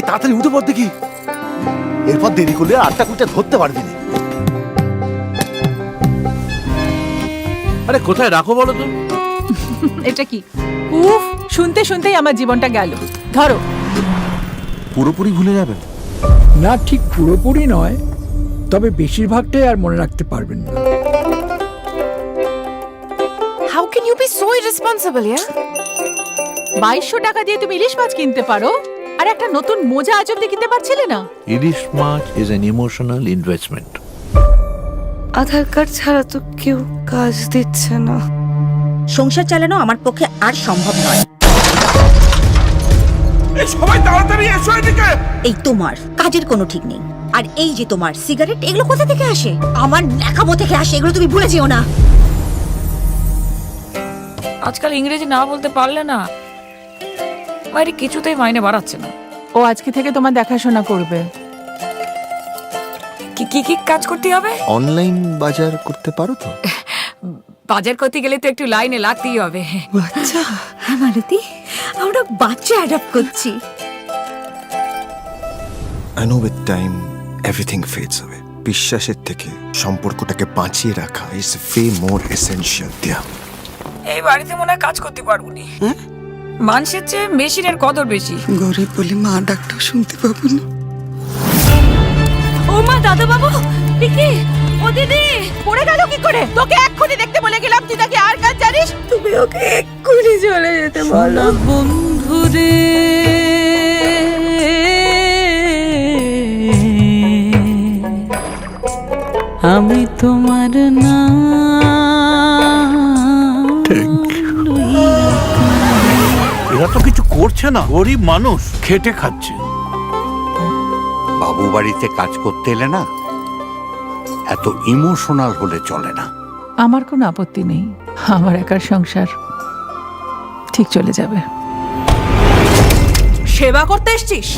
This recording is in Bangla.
তাড়াতাড়ি উঠে পড় দেখি, এরপর দেরি করলে আটটা কুইটা ধরতে পারবি না। আরে কোথায় রাখো বলো তো? এটা কি? উফ, শুনতে শুনতেই আমার জীবনটা গেল। ধরো। পুরোপুরি ভুলে যাবেন? না, ঠিক পুরোপুরি নয়, তবে বেশিরভাগটাই আর মনে রাখতে পারবেন না। How can you be so irresponsible, yeah? 2200 টাকা দিয়ে তুমি ইলিশ মাছ কিনতে পারো, আর একটা নতুন মোজা আজ অব্দি কিনতে পারছিলে না? ইলিশ মাছ is an emotional investment. Aadhaar card ছাড়া তো কেউ কাজ দিচ্ছে না। সংসার চালানো আমার পক্ষে আর সম্ভব নয়। সবাই তাড়াতাড়ি এসো এদিকে। এই তোমার কাজের কোনো ঠিক নেই। আর এই যে তোমার সিগারেট, এগুলো কোথা থেকে আসে? আমার ন্যাকামো থেকে আসে, এগুলো তুমি ভুলে যেও না। আজকাল ইংরেজি না বলতে পারলে না, বাইরে কিছুতেই মাইনে বাড়াচ্ছে না। ও আজকে থেকে তোমার দেখাশোনা করবে। কি কি কি কাজ করতে হবে? অনলাইন বাজার করতে পারো তো? বাজার করতে গেলে তো একটু লাইনে লাগতেই হবে। বাচ্চা? হ্যাঁ মালতী, আমরা বাচ্চা অ্যাডাপ্ট করছি। I know with time everything fades away. বিশ্বাসের থেকে সম্পর্কটাকে বাঁচিয়ে রাখা is way more essential. দিয়া, এই বাড়িতে মনে হয় কাজ করতে পারবো নি। মানুষের চেয়ে মেশিনের কদর বেশি। গরিব বলে মা ডাকটাও শুনতে পাবো না। ও মা, দাদা বাবু, দিদি, ও দিদি, পড়ে গেল কি করে? তোকে এক্ষুনি দেখতে বলে গেলাম, তুই নাকি আর কাজ জানিস? তুমি ওকে এক্ষুনি চলে যেতে বলো। বন্ধুরে আমি তোমার না। এরা তো কিছু করছে না, গরিব মানুষ খেটে খাচ্ছে। বাবু বাড়িতে কাজ করতে এলে না এত ইমোশনাল হলে চলে না। আমার কোনো আপত্তি নেই, আমার একার সংসার ঠিক চলে যাবে। সেবা করতে এসছিস?